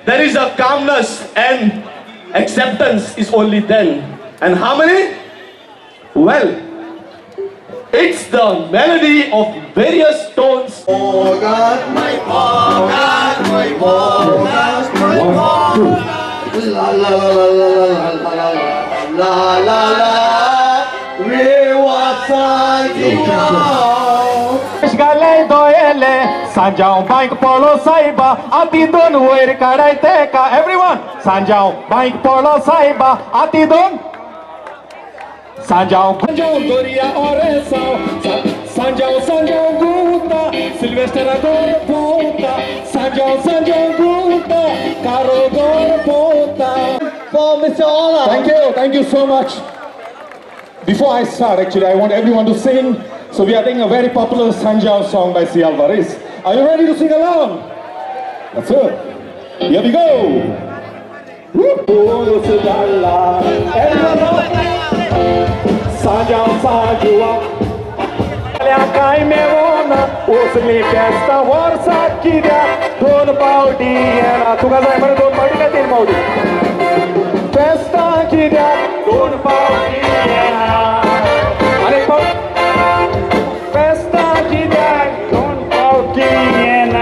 there is a calmness and acceptance is only then. And harmony? Well, it's the melody of various tones. Oh God, my oh God, my oh God, my oh. La la la la la la la la la la. Galei doele, Sanjao Bank Polo Saiba, Atidon Wer Karaiteka, everyone. Sanjao Bank Polo Saiba, Atidon. Sanjao Doria Oresao, Sanjao Guta, Sylvester Ador Puta, Sanjao Guta, Carodor Puta. For Mr. Ola. Thank you so much. Before I start, actually, I want everyone to sing. So we are taking a very popular Sanjao song by C. Alvarez. Are you ready to sing along? That's it. Here we go. Sanjao Sanjao. Cai Melona, Osli Festa, Warsa Kida, Don Baudi, and Tugaza, Don Baudi, and Baudi. Festa Kida, Don Baudi, and Festa Kida, Don Baudi, and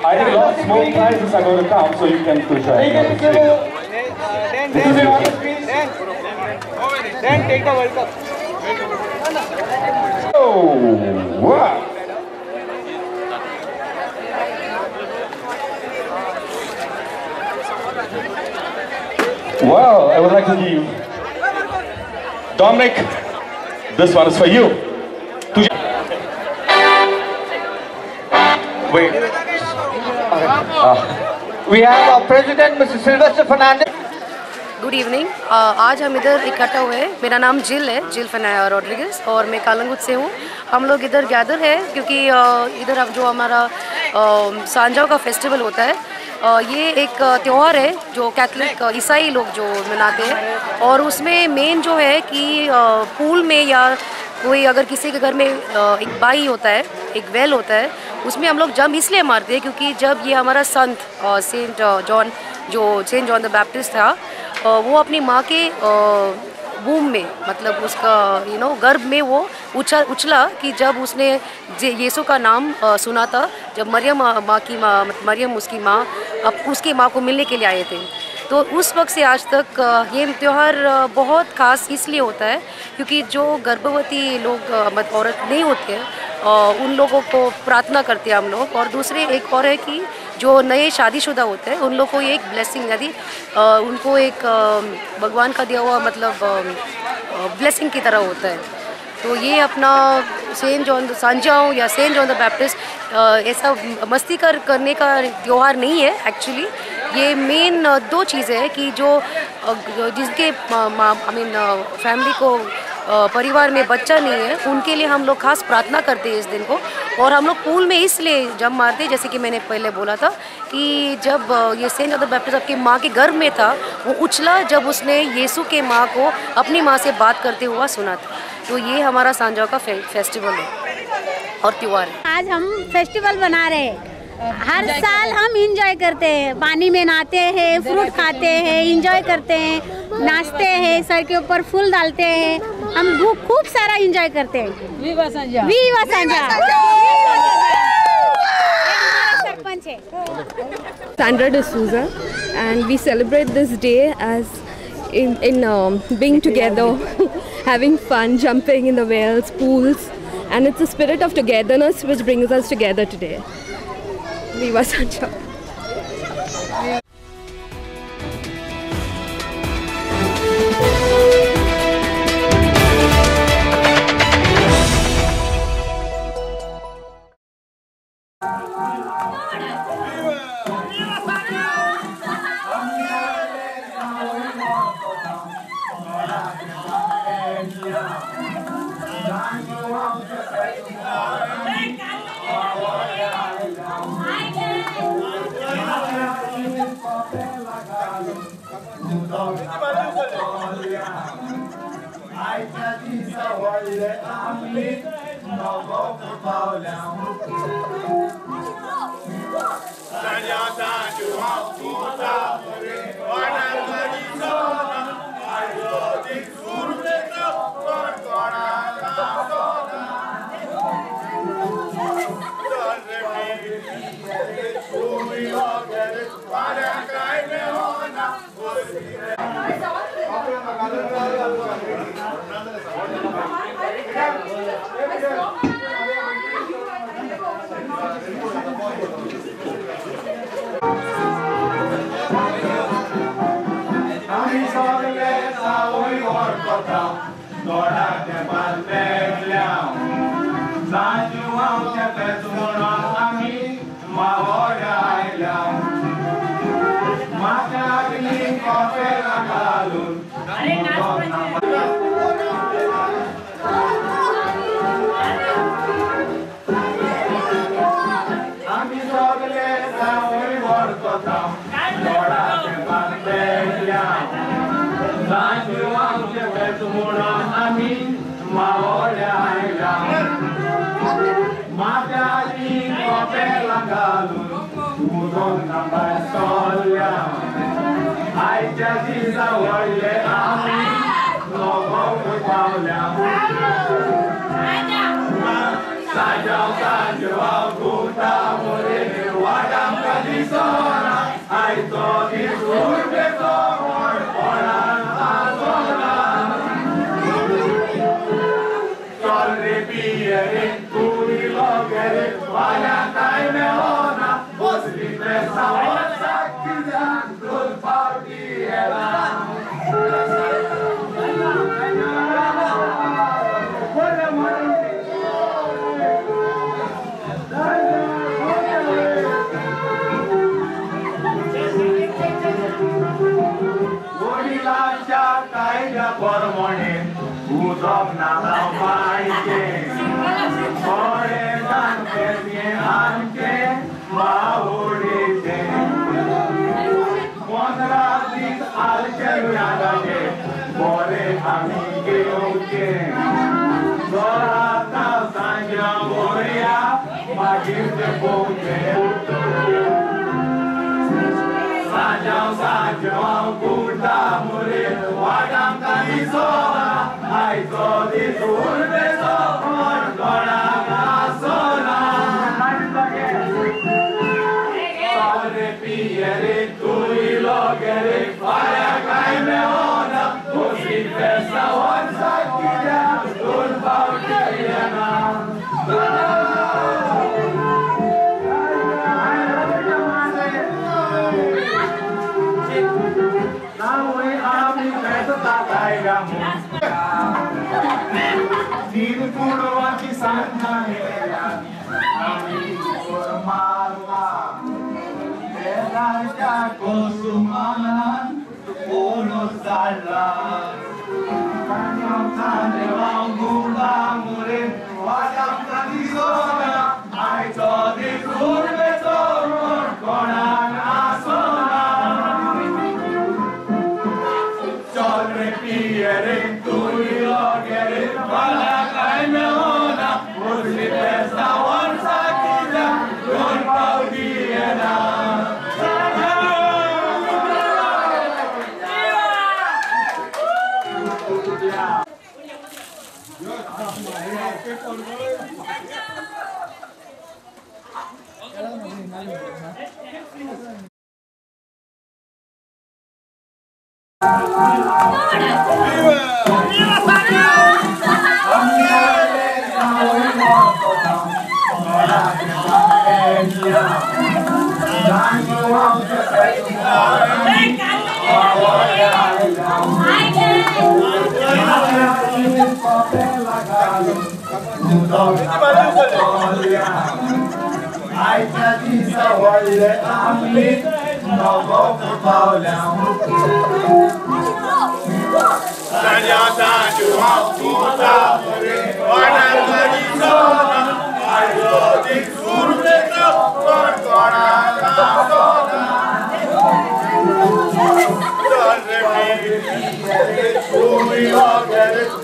I think a lot of small prizes are going to come, so you can push out. Then take the World Cup. Oh, wow. Well, I would like to give Dominic, this one is for you. Wait. We have our president, Mr. Sylvester Fernandez. Good evening. आज हम इधर इकट्ठा हुए हैं। मेरा नाम जिल है, जिल फनाया रॉड्रिगेज, और मैं कालंगुट से हूँ। हम लोग इधर गैदर है क्योंकि इधर अब जो हमारा सांजाओ का फेस्टिवल होता है, ये एक त्यौहार है जो कैथलिक ईसाई लोग जो मनाते हैं, और उसमें मेन जो है कि पूल में या कोई अगर किसी के घर में एक बाई होता है, एक वेल होता है, उसमें हम लोग जंप इसलिए मारते हैं क्योंकि जब ये हमारा संत सेंट जॉन द बैप्टिस्ट था, वो अपनी माँ के वूम में, मतलब उसका गर्भ में वो उछला कि जब उसने यीशु का नाम सुना था, जब मरियम उसकी माँ अब उसकी माँ को मिलने के लिए आए थे। तो उस वक्त से आज तक ये त्यौहार बहुत ख़ास इसलिए होता है क्योंकि जो गर्भवती लोग औरत नहीं होते हैं उन लोगों को प्रार्थना करते हैं हम लोग, और दूसरे एक और है कि जो नए शादीशुदा होते हैं उन लोगों को ये एक ब्लेसिंग, यदि उनको एक भगवान का दिया हुआ मतलब ब्लेसिंग की तरह होता है। तो ये अपना सेंट जॉन सांजाओ या सेंट जॉन द बैप्टिस्ट ऐसा मस्ती करने का त्यौहार नहीं है। एक्चुअली ये मेन दो चीज़ें हैं कि जो जिसके फैमिली को परिवार में बच्चा नहीं है, उनके लिए हम लोग खास प्रार्थना करते हैं इस दिन को। और हम लोग पूल में इसलिए जब मारते, जैसे कि मैंने पहले बोला था कि जब ये सेंट जॉन द बैप्टिस्ट आपकी माँ के गर्भ में था, वो उछला जब उसने यीशु के माँ को अपनी माँ से बात करते हुआ सुना था। तो ये हमारा सांजाओ का फेस्टिवल है और त्यौहार है। आज हम फेस्टिवल बना रहे हैं। हर साल हम इंजॉय करते हैं, पानी में नहाते हैं, फ्रूट खाते हैं, इंजॉय करते हैं, नाचते हैं, सर के ऊपर फूल डालते हैं, हम खूब सारा इंजॉय करते हैं। वीवा सांजाओ, वीवा सांजाओ। सरपंच है Sandra D'Souza, and we celebrate this day as in being together, having fun, jumping in the wells, pools, and it's the spirit of togetherness which brings us together today. Viva Sanjao.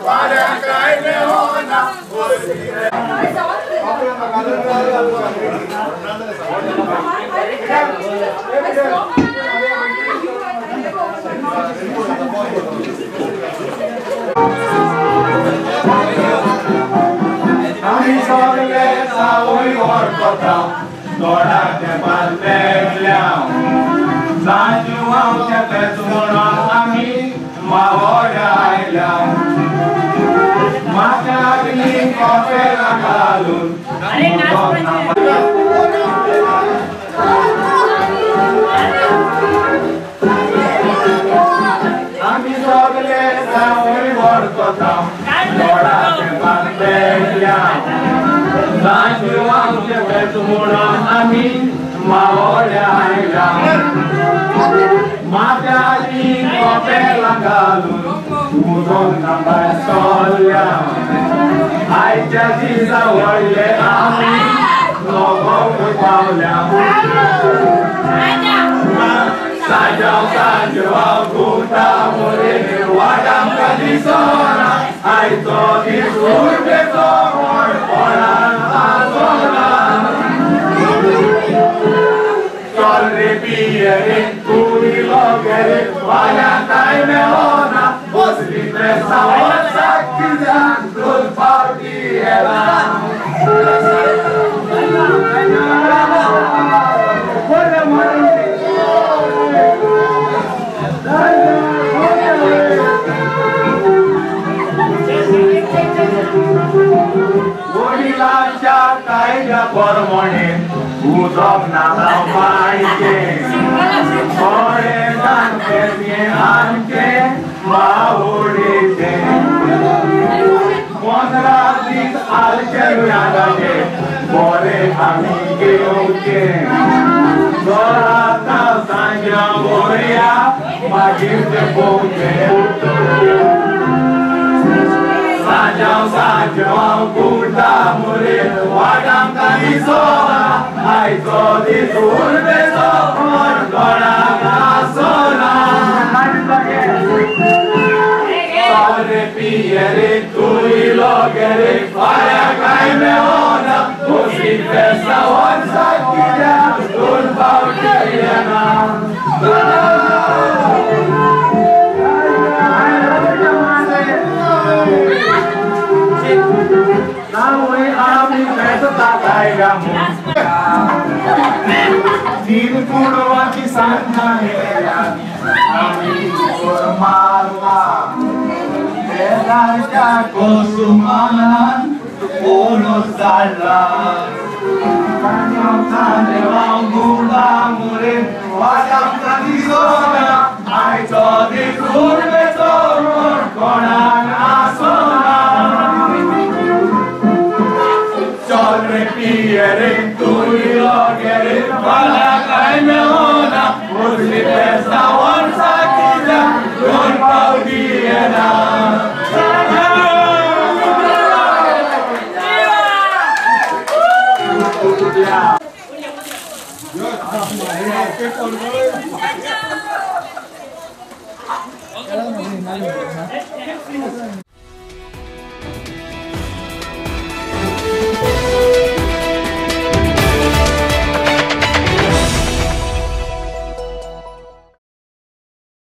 Para caerme